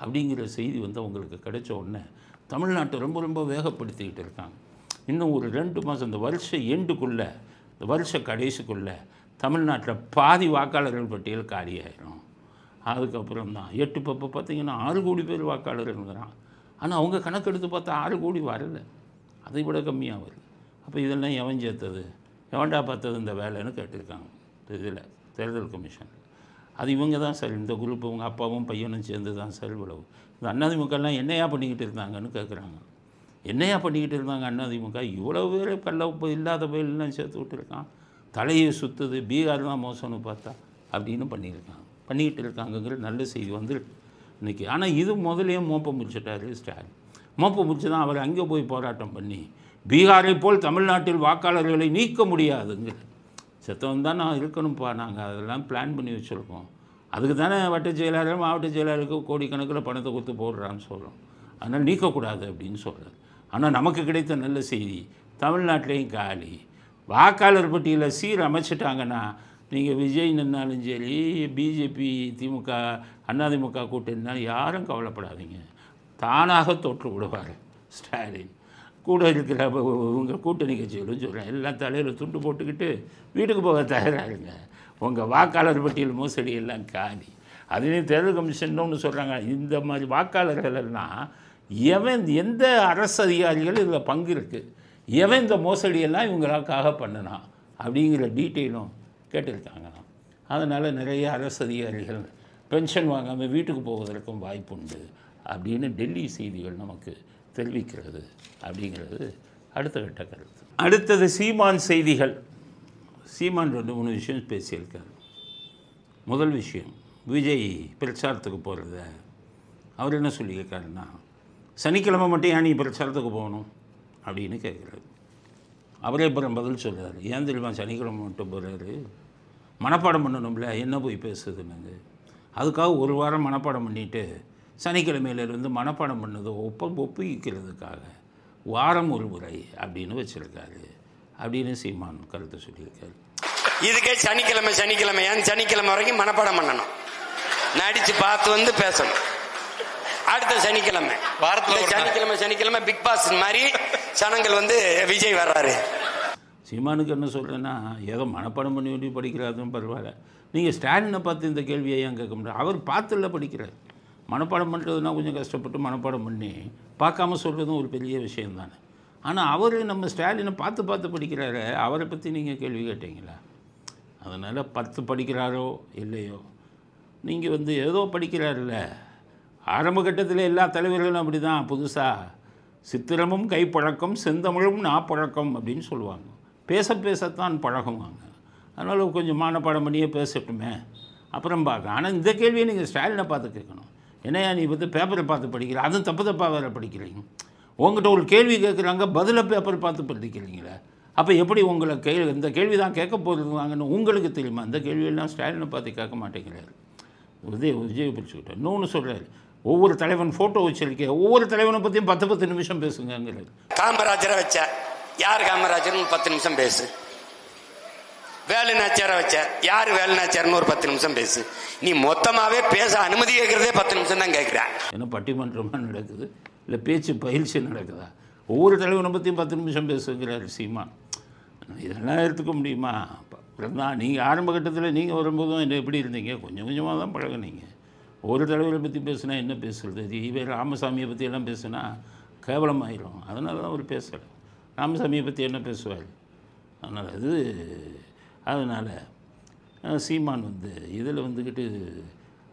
அப்படிங்கிற செய்தி அவங்களுக்கு கிடைச்ச உடனே தமிழ்நாட்டை ரொம்ப ரொம்ப வேகப்படுத்திக்கிட்டு இருக்காங்க. இன்னும் ஒரு 2 மாதம், இந்த வருஷ எண்டுக்குள்ளே, இந்த வருஷ கடைசிக்குள்ளே தமிழ்நாட்டில் பாதி வாக்காளர்கள் பட்டியல் காலியாயிரும். அதுக்கப்புறம் தான் 8 இப்போ பார்த்திங்கன்னா 6 கோடி பேர் வாக்காளர்கள்ங்கிறான். ஆனால் அவங்க கணக்கெடுத்து பார்த்தா 6 கோடி வரலை, அதை விட கம்மியாக வருது. அப்போ இதெல்லாம் எவன் சேர்த்தது, எவன்டா பார்த்தது இந்த வேலைன்னு கேட்டிருக்காங்க இதில் தேர்தல் கமிஷன். அது இவங்க தான் சார், இந்த குரூப் இவங்க அப்பாவும் பையனும் சேர்ந்து தான் சார் இவ்வளவு. இந்த அதிமுகலாம் என்னையா பண்ணிக்கிட்டு இருந்தாங்கன்னு கேட்குறாங்க. என்னையா பண்ணிக்கிட்டு இருந்தாங்க அதிமுக, இவ்வளோ பேர் இல்லாத பயிலெலாம் சேர்த்து விட்டுருக்கான், தலையை சுற்றுது, பீகார் தான் மோசம்னு பார்த்தா அப்படின்னு பண்ணிக்கிட்டு இருக்காங்கங்கிற நல்ல செய்தி வந்துருக்கு இன்றைக்கி. ஆனால் இது முதலே மோப்பம் முடிச்சிட்டாரு ஸ்டாலின். மோப்பம் முடிச்சு தான் அவர் அங்கே போய் போராட்டம் பண்ணி பீகாரை போல் தமிழ்நாட்டில் வாக்காளர்களை நீக்க முடியாதுங்க. செத்தவன் தான் நான் இருக்கணும்ப்பா, நாங்கள் அதெல்லாம் பிளான் பண்ணி வச்சுருக்கோம். அதுக்கு தானே வட்ட செயலாளர் மாவட்ட செயலாளருக்கு கோடிக்கணக்கில் பணத்தை கொடுத்து போடுறான்னு சொல்கிறோம். அதனால் நீக்கக்கூடாது அப்படின்னு சொல்கிறார். ஆனால் நமக்கு கிடைத்த நல்ல செய்தி, தமிழ்நாட்டிலையும் காலி. வாக்காளர் பட்டியலில் சீர் அமைச்சிட்டாங்கன்னா நீங்கள் விஜய் நின்னாலும் சரி, பிஜேபி, திமுக, அதிமுக கூட்டணினாலும் யாரும் கவலைப்படாதீங்க, தானாக தோற்று விடுவார் ஸ்டாலின். கூட இருக்கிற உங்கள் கூட்டணி கட்சிகளும் சொல்கிறேன், எல்லாம் தலையில் துண்டு போட்டுக்கிட்டு வீட்டுக்கு போக தயாராகுங்க. உங்கள் வாக்காளர் பட்டியல் மோசடி எல்லாம் காலி. அதுலேயும் தேர்தல் கமிஷன் ஒன்று சொல்கிறாங்க, இந்த மாதிரி வாக்காளர்கள் எல்லாம் எவன், எந்த அரசு அதிகாரிகள் இதில் பங்கு இருக்குது, எவன் இந்த மோசடியெல்லாம் இவங்களுக்காக பண்ணினான் அப்படிங்கிற டீட்டெயிலும் கேட்டிருக்காங்கண்ணா. அதனால் நிறைய அரசு அதிகாரிகள் பென்ஷன் வாங்காமல் வீட்டுக்கு போவதற்கும் வாய்ப்புண்டு அப்படின்னு டெல்லி செய்திகள் நமக்கு தெரிவிக்கிறது அப்படிங்கிறது அடுத்த கட்ட கருத்து. அடுத்தது சீமான் செய்திகள். சீமான் 2-3 விஷயம் பேசியிருக்கார். முதல் விஷயம், விஜய் பிரச்சாரத்துக்கு போகிறத அவர் என்ன சொல்லியிருக்காருன்னா, சனிக்கிழமை மட்டும் ஏன் நீ பிரச்சாரத்துக்கு போகணும் அப்படின்னு கேட்குறாரு. அவரே அப்புறம் பதில் சொல்கிறார், ஏன் தெரியுமா சனிக்கிழமை மட்டும் போகிறாரு, மனப்பாடம் பண்ணணும்ல, என்ன போய் பேசுதுன்னு. அதுக்காக ஒரு வாரம் மனப்பாடம் பண்ணிவிட்டு சனிக்கிழமையிலேருந்து மனப்பாடம் பண்ணது ஒப்புவிக்கிறதுக்காக வாரம் ஒரு முறை அப்படின்னு வச்சுருக்காரு அப்படின்னு சீமான் கருத்து சொல்லியிருக்காரு. இதுக்கே சனிக்கிழமை சனிக்கிழமையான்னு சனிக்கிழமை வரைக்கும் மனப்பாடம் பண்ணணும், நடித்து பார்த்து வந்து பேசணும். அடுத்த சனிக்கிழமை வாரத்தில் சனிக்கிழமை பிக் பாஸ் மாதிரி சனங்கள் வந்து விஜய் வர்றாரு. சீமானுக்கு என்ன சொல்கிறேன்னா, ஏதோ மனப்பாடம் பண்ணி வேண்டி படிக்கிறாருன்னு பரவாயில்ல, நீங்கள் ஸ்டாலினை பார்த்து இந்த கேள்வியை ஏன் கேட்க முடியாது? அவர் பார்த்துல படிக்கிறார். மனப்பாடம் பண்ணுறதுனா கொஞ்சம் கஷ்டப்பட்டு மனப்பாடம் பண்ணி பார்க்காம சொல்கிறதும் ஒரு பெரிய விஷயம் தானே. ஆனால் அவர் நம்ம ஸ்டாலினை பார்த்து படிக்கிறாரு, அவரை பற்றி நீங்கள் கேள்வி கேட்டீங்களா? அதனால் 10 படிக்கிறாரோ இல்லையோ, நீங்கள் வந்து ஏதோ படிக்கிறாருல்ல. ஆரம்ப கட்டத்தில் எல்லா தலைவர்களும் அப்படி தான், புதுசாக சித்திரமும் கைப்பழக்கம் செந்தமிழும் நாப்பழக்கம் அப்படின்னு சொல்லுவாங்க. பேசத்தான் பழகுவாங்க. அதனால் கொஞ்சம் மனப்பாடம் பண்ணியே பேசட்டுமே, அப்புறம் பார்க்க. ஆனால் இந்த கேள்வியை நீங்கள் ஸ்டாலினை பார்த்து கேட்கணும். என்னையா நீ வந்து பேப்பரை பார்த்து படிக்கிற, அதுவும் தப்பாக வேறு படிக்கிறீங்க. உங்கள்கிட்ட ஒரு கேள்வி கேட்குறாங்க, பதிலை பேப்பர் பார்த்து படிக்கிறீங்களே, அப்போ எப்படி உங்களை இந்த கேள்வி தான் கேட்க போகிறதுவாங்கன்னு உங்களுக்கு தெரியுமா? இந்த கேள்வியெல்லாம் ஸ்டாலினை பார்த்து கேட்க மாட்டேங்கிறாரு. விஜய் பிடிச்சிக்கிட்டார். இன்னொன்று சொல்கிறார், ஒவ்வொரு தலைவன் ஃபோட்டோ வச்சிருக்கேன், ஒவ்வொரு தலைவனை பற்றியும் 10 நிமிஷம் பேசுங்கிறாரு. காமராஜரை வச்ச யார் காமராஜர்னு 10 நிமிஷம் பேசு. வேலுநாச்சியாரை வச்ச யார் வேலுநாச்சியார்னு ஒரு 10 நிமிஷம் பேசு. நீ மொத்தமாகவே பேச அனுமதி கேட்குறதே 10 நிமிஷம் தான் கேட்குறேன். ஏன்னா பட்டிமன்றமாக நடக்குது, இல்லை பேச்சு பயிற்சி நடக்குதா? ஒவ்வொரு தலைவனை பற்றியும் 10 நிமிஷம் பேசுங்கிறார் சீமான். இதெல்லாம் எடுத்துக்க முடியுமா? அப்புறம் தான் நீங்கள் ஆரம்ப கட்டத்தில் நீங்கள் வரும்போதும் என்ன எப்படி இருந்தீங்க? கொஞ்சம் கொஞ்சமாக தான் பழகுனீங்க. ஒரு தலைவரை பற்றி பேசுனா என்ன பேசுகிறது? இவர் ராமசாமியை பற்றி எல்லாம் பேசுனா கேவலமாயிரும். அதனால தான் அவர் பேசலை. ராமசாமியை பற்றி என்ன பேசுவார்? அதனால் சீமான் வந்து இதில் வந்துக்கிட்டு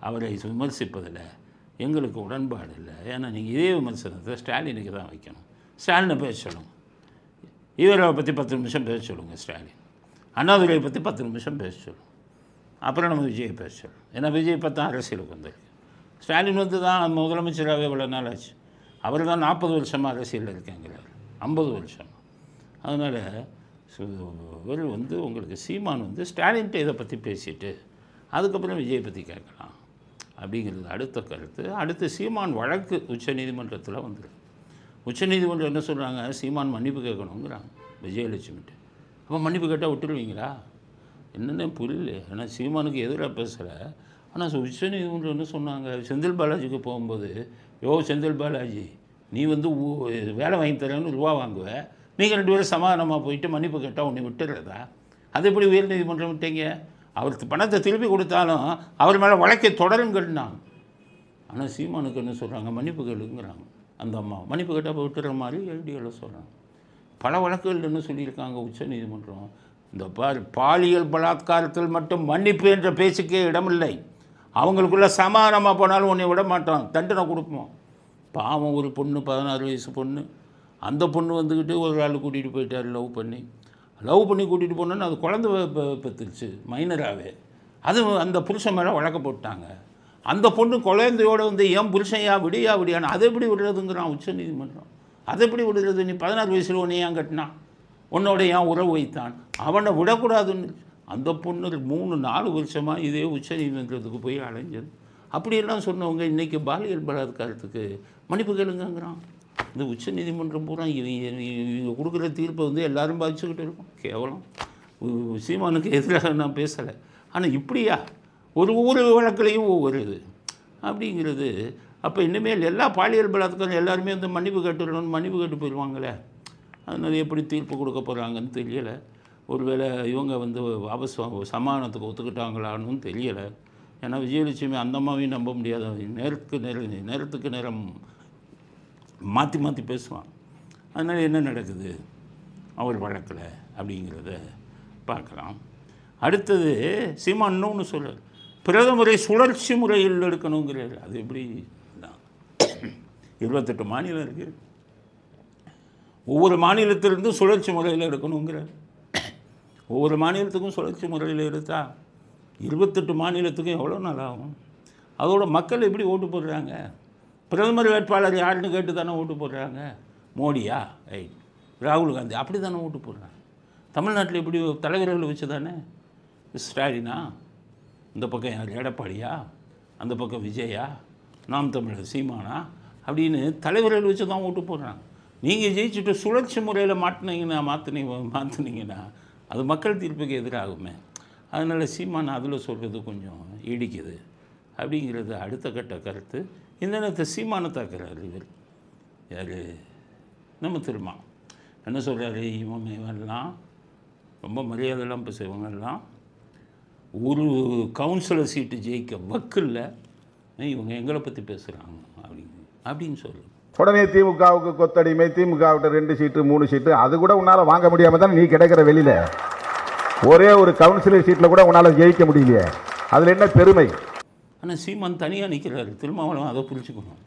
அவரை விமர்சிப்பதில் எங்களுக்கு உடன்பாடு இல்லை. ஏன்னா நீங்கள் இதே விமர்சனத்தை ஸ்டாலினுக்கு தான் வைக்கணும். ஸ்டாலினை பேச சொல்லுங்கள், இவரை பற்றி 10 நிமிஷம் பேச சொல்லுங்கள். ஸ்டாலின் அண்ணாதுரையை பற்றி 10 நிமிஷம் பேச சொல்லுங்கள். அப்புறம் நம்ம விஜயை பேச சொல்லுங்கள். ஏன்னா விஜய் பார்த்தா அரசியலுக்கு வந்திருக்கு. ஸ்டாலின் வந்து தான் முதலமைச்சராகவே இவ்வளோ நாள் ஆச்சு. அவர் தான் 40 வருஷமாக அரசியலில் இருக்காங்கிறார், 50 வருஷம். அதனால் இவர் வந்து உங்களுக்கு சீமான் வந்து ஸ்டாலின்கிட்ட இதை பற்றி பேசிட்டு அதுக்கப்புறம் விஜயை பற்றி கேட்கலாம் அப்படிங்கிறது அடுத்த கருத்து. அடுத்து சீமான் வழக்கு உச்சநீதிமன்றத்தில் வந்துருக்கு. உச்சநீதிமன்றம் என்ன சொல்கிறாங்க, சீமான் மன்னிப்பு கேட்கணுங்கிறாங்க விஜயலட்சுமிட்டு. அப்போ மன்னிப்பு கேட்டால் விட்டுருவீங்களா? என்னென்ன புரியல. ஆனால் சீமானுக்கு எதிராக பேசலை. ஆனால் உச்சநீதிமன்றம் என்ன சொன்னாங்க, செந்தில் பாலாஜிக்கு போகும்போது, செந்தில் பாலாஜி நீ வந்து வேலை வாங்கி தரேன்னு ரூபா வாங்குவேன், நீங்கள் 2 பேரும் சமாதானமாக போயிட்டு மன்னிப்பு கேட்டால் உன்னை விட்டுடுறதா? அது எப்படி உயர்நீதிமன்றம் விட்டீங்க? அவருக்கு பணத்தை திருப்பி கொடுத்தாலும் அவர் மேலே வழக்கை தொடருங்கன்னாங்க. ஆனால் சீமானுக்கு என்ன சொல்கிறாங்க, மன்னிப்பு கேளுங்கிறாங்க. அந்த அம்மா மன்னிப்பு கேட்டால் விட்டுற மாதிரி ஐடியாவில் சொல்கிறாங்க. பல வழக்குகள் என்ன சொல்லியிருக்காங்க உச்சநீதிமன்றம், இந்த பாலியல் பலாத்காரத்தில் மட்டும் மன்னிப்பு என்ற பேச்சுக்கே இடமில்லை, அவங்களுக்குள்ளே சமாதானமாக போனாலும் உன்னை விட மாட்டோம், தண்டனை கொடுப்போம். பாவம், ஒரு பொண்ணு 16 வயசு பொண்ணு, அந்த பொண்ணு வந்துக்கிட்டு ஒரு ஆள் கூட்டிகிட்டு போயிட்டார், லவ் பண்ணி கூட்டிகிட்டு போனோன்னு அது குழந்தை பெற்றுருச்சு மைனராகவே. அது அந்த புருஷன் மேலே வழக்க போட்டாங்க. அந்த பொண்ணு குழந்தையோடு வந்து ஏன் புருஷன் விடியான்னு அதை எப்படி விடுறதுங்கிறான் உச்சநீதிமன்றம். அதை எப்படி விடுறது? நீ 16 வயசில் உன்னை ஏன் கட்டினான், உன்னோட ஏன் உறவு வைத்தான், அவனை விடக்கூடாதுன்னு அந்த பொண்ணு 3-4 வருஷமாக இதே உச்சநீதிமன்றத்துக்கு போய் அலைஞ்சது. அப்படியெல்லாம் சொன்னவங்க இன்றைக்கி பாலியல் பலாத்காரத்துக்கு மன்னிப்பு கேளுங்கிறான். இந்த உச்சநீதிமன்றம் பூரா இவங்க கொடுக்குற தீர்ப்பை வந்து எல்லோரும் பாதிச்சுக்கிட்டு இருக்கோம். கேவலம். சீமானுக்கு எதிராக நான் பேசலை, ஆனால் இப்படியா ஒரு வழக்கிலையும் ஒவ்வொரு இது அப்படிங்கிறது. அப்போ இனிமேல் எல்லா பாலியல் பலாத்காரம் எல்லாருமே வந்து மன்னிப்பு கேட்டுடணும்னு மன்னிப்பு கேட்டு போயிடுவாங்களே. அதனால் எப்படி தீர்ப்பு கொடுக்க போகிறாங்கன்னு தெரியலை. ஒருவேளை இவங்க வந்து வாபஸ் சமாதானத்துக்கு ஒத்துக்கிட்டாங்களான்னு தெரியலை. ஏன்னா விஜயலட்சுமி அந்த அம்மாவையும் நம்ப முடியாத, நேரத்துக்கு நேரம் மாற்றி மாற்றி பேசுவான். அதனால் என்ன நடக்குது அவர் வழக்கில் அப்படிங்கிறத பார்க்கலாம். அடுத்தது சீமான் இன்னொன்று சொல்கிறார், பிரதமரை சுழற்சி முறையில் எடுக்கணுங்கிறார். அது எப்படி? 28 மாநிலம் இருக்குது, ஒவ்வொரு மாநிலத்திலிருந்தும் சுழற்சி முறையில் எடுக்கணுங்கிறார். ஒவ்வொரு மாநிலத்துக்கும் சுழற்சி முறையில் எடுத்தால் 28 மாநிலத்துக்கும் எவ்வளோ நாள் ஆகும்? அதோட மக்கள் எப்படி ஓட்டு போடுறாங்க? பிரதமர் வேட்பாளர் யாருன்னு கேட்டு தானே ஓட்டு போடுறாங்க. மோடியா, ராகுல் காந்தி, அப்படி தானே ஓட்டு போடுறாங்க. தமிழ்நாட்டில் எப்படி தலைவர்களை வச்சு தானே, ஸ்டாலினா, இந்த பக்கம் யார் எடப்பாடியா, அந்த பக்கம் விஜயா, நாம் தமிழர் சீமானா அப்படின்னு தலைவர்கள் வச்சு தான் ஓட்டு போடுறாங்க. நீங்கள் ஜெயிச்சுட்டு சுழற்சி முறையில் மாற்றினீங்கன்னா அது மக்கள் தீர்ப்புக்கு எதிராகுமே. அதனால் சீமான் அதில் சொல்கிறது கொஞ்சம் இடிக்குது அப்படிங்கிறது அடுத்த கட்ட கருத்து. இந்த நேரத்தை சீமானை தாக்குறாரு இவர் யார், நம்ம திரும்ப என்ன சொல்கிறாரு, இவங்கெல்லாம் ரொம்ப மரியாதைலாம் பேசுவங்கெல்லாம் ஒரு கவுன்சிலர் சீட்டு ஜெயிக்க வக்கில்ல, இவங்க எங்களை பற்றி பேசுகிறாங்க அப்படின்னு சொல்லு. உடனே திமுகவுக்கு கொத்தடிமை, திமுகவிட்ட 2 சீட்டு 3 சீட்டு, அது கூட உன்னால் வாங்க முடியாமல் தான் நீ கிடைக்கிற வெளியில். ஒரே ஒரு கவுன்சிலர் சீட்டில் கூட உன்னால் ஜெயிக்க முடியலையே, அதில் என்ன பெருமை? ஆனால் சீமான் தனியாக நிற்கிறாரு. திருமாவளவன் அதை புரிஞ்சுக்கணும்.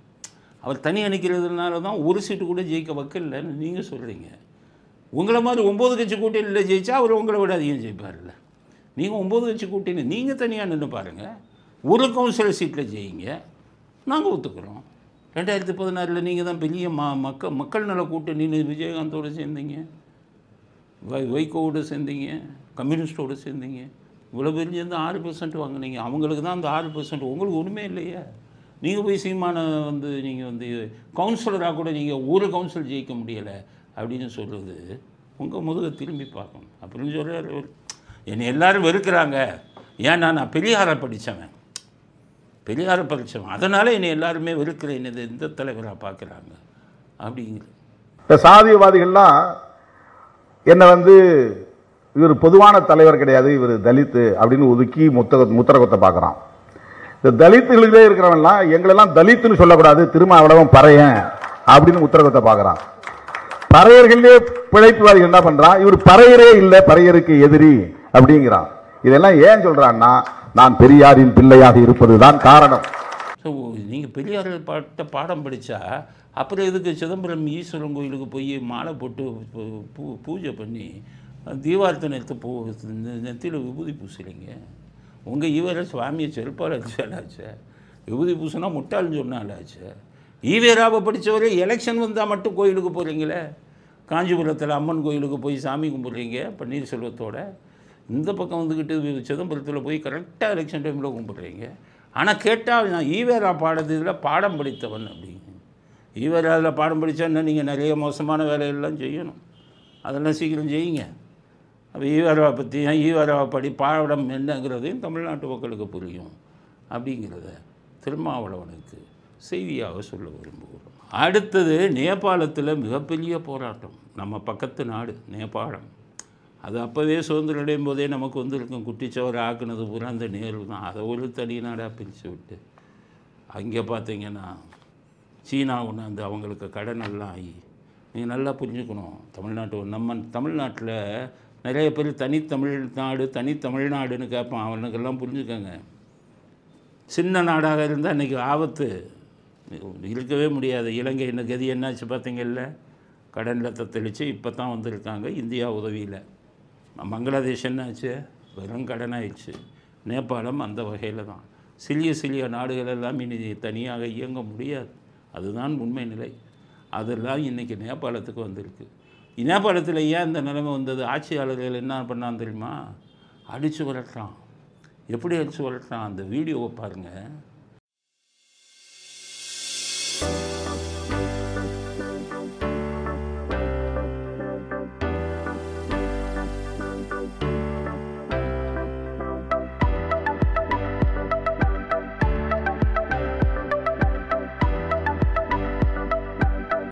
அவர் தனியாக நிற்கிறதுனால தான் ஒரு சீட்டு கூட ஜெயிக்க வக்கில்லைன்னு நீங்கள் சொல்கிறீங்க. உங்களை மாதிரி 9 கட்சி கூட்டணியில் ஜெயிச்சா அவர் உங்களை விட அதிகம் ஜெயிப்பார்ல. நீங்கள் 9 கட்சி கூட்டணி, நீங்கள் தனியாக நின்று பாருங்கள், ஒரு கவுன்சிலர் சீட்டில் ஜெயிங்க, நாங்கள் ஒத்துக்கிறோம். 2016 நீங்கள் தான் பெரிய மக்கள் நல கூட்டணின்னு விஜயகாந்தோடு சேர்ந்தீங்க, வைகோவோடு சேர்ந்தீங்க, கம்யூனிஸ்டோடு சேர்ந்தீங்க. இவ்வளோ பேர் சேர்ந்து 6% வாங்கினீங்க. அவங்களுக்கு தான் அந்த 6%, உங்களுக்கு ஒன்றுமே இல்லையே. நீங்கள் போய் சீமானை வந்து நீங்கள் வந்து கவுன்சிலராக கூட நீங்கள் ஒரு கவுன்சிலர் ஜெயிக்க முடியலை அப்படின்னு சொல்கிறது உங்கள் முதுகை திரும்பி பார்க்கணும் அப்படின்னு சொல்கிறார். என்னை எல்லோரும் வெறுக்கிறாங்க, ஏன்னா நான் பெரியாரை படித்தவன், அதனால் என்னை எல்லாருமே வெறுக்கிறேன், என்னது எந்த தலைவராக பார்க்குறாங்க அப்படிங்கிற. இப்போ சாதியவாதிகள்லாம் என்னை வந்து இவர் பொதுவான தலைவர் கிடையாது, இவர் தலித்து அப்படின்னு ஒதுக்கி முத்திரகத்தை பார்க்குறான். இந்த தலித்துகளிலே இருக்கிறவன்லாம் எங்களெல்லாம் தலித்துன்னு சொல்லக்கூடாது, திருமாவளவன் பறையன் அப்படின்னு முத்திரகத்தை பார்க்குறான். பறையர்களே பிழைப்புவாதிகள் என்ன பண்ணுறான், இவர் பறையரே இல்லை, பறையருக்கு எதிரி அப்படிங்கிறான். இதெல்லாம் ஏன் சொல்கிறான்னா, நான் பெரியாரின் பிள்ளையாக இருப்பது தான் காரணம். ஸோ நீங்கள் பெரியார் பாடம் படித்தா அப்புறம் இதுக்கு சிதம்பரம் ஈஸ்வரன் கோயிலுக்கு போய் மாலை போட்டு பூஜை பண்ணி தீபார்த்தனை நெத்தியில் விபூதி பூசுறீங்க. உங்கள் ஈவேரா சுவாமியை செருப்பால் அடிச்சாலாச்சு, விபூதி பூசினா முட்டாள்னு சொன்னாலாச்சு. ஈவேராவை படித்தவரை எலெக்ஷன் வந்தால் மட்டும் கோயிலுக்கு போகிறீங்களே. காஞ்சிபுரத்தில் அம்மன் கோயிலுக்கு போய் சாமி கும்பிட்றீங்க பன்னீர்செல்வத்தோட, இந்த பக்கம் வந்துக்கிட்டு சிதம்பரத்தில் போய் கரெக்டாக எலெக்ஷன் டைமில் கும்பிட்றீங்க. ஆனால் கேட்டால் நான் ஈவேரா பாடத்தில் பாடம் படித்தவன் அப்படிங்க. ஈவேராவில் பாடம் படித்தா நீங்கள் நிறைய மோசமான வேலையெல்லாம் செய்யணும், அதெல்லாம் சீக்கிரம் செய்யுங்க. அப்போ ஈவேராவை பற்றி ஈவேராவை பாடம் என்னங்கிறதையும் தமிழ்நாட்டு மக்களுக்கு புரியும் அப்படிங்கிறத திருமாவளவனுக்கு செய்தியாக சொல்ல விரும்புகிறோம். அடுத்தது நேபாளத்தில் மிகப்பெரிய போராட்டம். நம்ம பக்கத்து நாடு நேபாளம், அது அப்போவே சுதந்திரம் அடையும் போதே நமக்கு வந்திருக்கும். குட்டிச்சவர் ஆக்குனது பூரா அந்த நேரு தான். அதை ஒரு தனி நாடாக பிரித்து விட்டு அங்கே பார்த்தீங்கன்னா சீனா கொண்டாந்து அவங்களுக்கு கடன் எல்லாம் ஆகி, நீங்கள் நல்லா புரிஞ்சுக்கணும். நம்ம தமிழ்நாட்டில் நிறைய பேர் தனித்தமிழ்நாடுன்னு கேட்பான். அவனுக்கெல்லாம் புரிஞ்சுக்கோங்க, சின்ன நாடாக இருந்தால் இன்றைக்கி ஆபத்து இருக்கவே முடியாது. இலங்கை என்ன கதி என்னாச்சு பார்த்தீங்கல்ல, கடனில் தத்தளித்து இப்போ தான் வந்திருக்காங்க இந்தியா உதவியில். பங்களாதேஷ் என்னாச்சு, வெறும் கடனாயிடுச்சு. நேபாளம் அந்த வகையில் தான். சிறிய நாடுகள் எல்லாம் இனி தனியாக இயங்க முடியாது, அதுதான் உண்மை நிலை. அதெல்லாம் இன்றைக்கி நேபாளத்துக்கு வந்திருக்கு. நேபாளத்தில் ஏன் இந்த நிலைமை வந்தது? ஆட்சியாளர்கள் என்ன பண்ணான்னு தெரியுமா? அடித்து விரட்டுறான். எப்படி அடித்து விரட்டுறான்? அந்த வீடியோவை பாருங்கள்.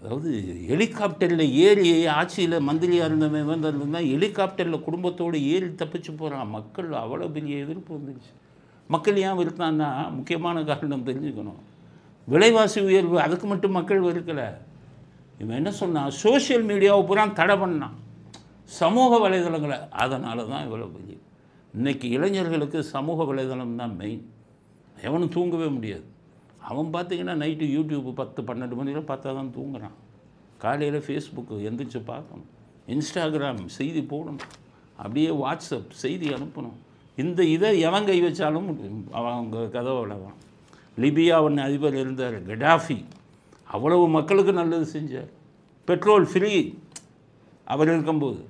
அதாவது ஹெலிகாப்டரில் ஏறி ஆட்சியில் மந்திரியாக இருந்தவன் வந்திருந்தான், ஹெலிகாப்டரில் குடும்பத்தோடு ஏறி தப்பிச்சு போகிறான். மக்கள் அவ்வளோ பெரிய எதிர்ப்பு வந்துருச்சு. மக்கள் ஏன் வெறுத்தான்னா முக்கியமான காரணம் தெரிஞ்சுக்கணும். விலைவாசி உயர்வு, அதுக்கு மட்டும் மக்கள் வெறுக்கலை. இவன் என்ன சொன்னான்? சோஷியல் மீடியாவை பூரா தடை பண்ணான், சமூக வலைதளங்களை. அதனால தான் இவ்வளோ பெரிய. இன்றைக்கி இளைஞர்களுக்கு சமூக வலைதளம் தான் மெயின். எவனும் தூங்கவே முடியாது. அவன் பார்த்திங்கன்னா நைட்டு யூடியூப் 10-12 மணியில் பார்த்தா தான் தூங்குறான். காலையில் ஃபேஸ்புக்கு எந்திரிச்சு பார்க்கணும், இன்ஸ்டாகிராம் செய்தி போடணும், அப்படியே வாட்ஸ்அப் செய்தி அனுப்பணும். இந்த இதை எவன் கை வச்சாலும் அவங்க கதவை விளவான். லிபியாவின் அதிபர் இருந்தார் கடாஃபி, அவ்வளவு மக்களுக்கு நல்லது செஞ்சார். பெட்ரோல் ஃப்ரீ அவர் இருக்கும்போது,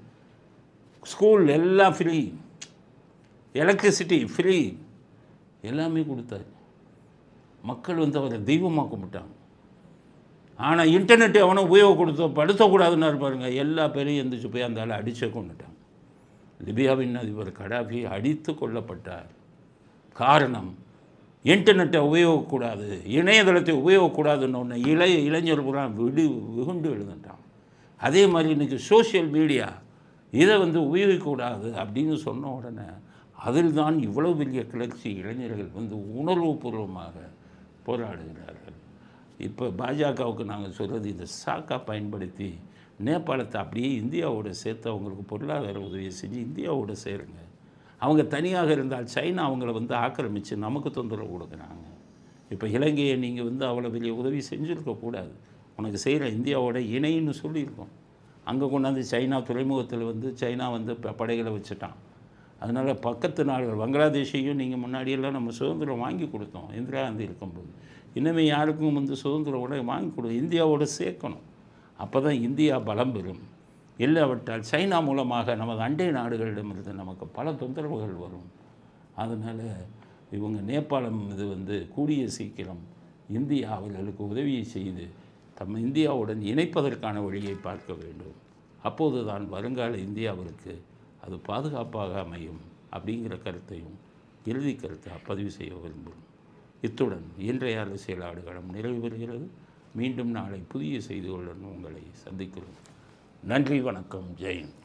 ஸ்கூல் எல்லாம் ஃப்ரீ, எலக்ட்ரிசிட்டி ஃப்ரீ, எல்லாமே கொடுத்தாரு. மக்கள் அவரை தெய்வமாக கும்பிட்டாங்க. ஆனால் இன்டர்நெட் அவனை உபயோகப்படுத்தக்கூடாதுன்னு இருப்பாருங்க. எல்லா பேரையும் எந்திரிச்சு போய் அந்த ஆளை அடிச்சே கொண்டுட்டாங்க. லிபியாவின் அதிபர் கடாஃபி அடித்து கொல்லப்பட்டார். காரணம், இன்டர்நெட்டை உபயோகக்கூடாது, இணையதளத்தை உபயோகக்கூடாதுன்னு ஒன்று இளைஞர் பூரா வெகுண்டு எழுதுட்டான். அதே மாதிரி இன்றைக்கி சோஷியல் மீடியா இதை உபயோகிக்கக்கூடாது அப்படின்னு சொன்ன உடனே அதில் தான் இவ்வளோ பெரிய கிளர்ச்சி. இளைஞர்கள் உணர்வுபூர்வமாக போராடுகிறார்கள். இப்போ பாஜகவுக்கு நாங்கள் சொல்கிறது, இந்த சாக்கா பயன்படுத்தி நேபாளத்தை அப்படியே இந்தியாவோட சேர்த்து அவங்களுக்கு பொருளாதார உதவியை செஞ்சு இந்தியாவோட சேருங்க. அவங்க தனியாக இருந்தால் சைனா அவங்கள ஆக்கிரமித்து நமக்கு தொந்தரவு கொடுக்குறாங்க. இப்போ இலங்கையை நீங்கள் அவ்வளோ பெரிய உதவி செஞ்சுருக்கக்கூடாது, உனக்கு செய்கிற இந்தியாவோட இணைன்னு சொல்லியிருக்கோம். அங்கே கொண்டாந்து சைனா துறைமுகத்தில் சைனா படைகளை வச்சுட்டான். அதனால் பக்கத்து நாடுகள் பங்களாதேஷையும் நீங்கள் முன்னாடியெல்லாம் நம்ம சுதந்திரம் வாங்கி கொடுத்தோம் இந்திரா காந்தி இருக்கும்போது. இன்னுமே யாருக்கும் சுதந்திரம் கூட வாங்கி இந்தியாவோட சேர்க்கணும். அப்போ தான் இந்தியா பலம் பெறும். இல்லாவிட்டால் சைனா மூலமாக நமது அண்டை நாடுகளிடமிருந்து நமக்கு பல தொந்தரவுகள் வரும். அதனால் இவங்க நேபாளம் கூடிய சீக்கிரம் இந்தியா அவர்களுக்கு உதவியை செய்து இந்தியாவுடன் இணைப்பதற்கான வழியை பார்க்க வேண்டும். அப்போது தான் வருங்கால இந்தியாவிற்கு அது பாதுகாப்பாக அமையும் அப்படிங்கிற கருத்தையும் இறுதி கருத்தை பதிவு செய்ய விரும்புகிறோம். இத்துடன் இன்றைய அரசியல் ஆடுகளம் நிறைவு பெறுகிறது. மீண்டும் நாளை புதிய செய்திகளுடன் உங்களை சந்திக்கிறோம். நன்றி, வணக்கம், ஜெயந்த்.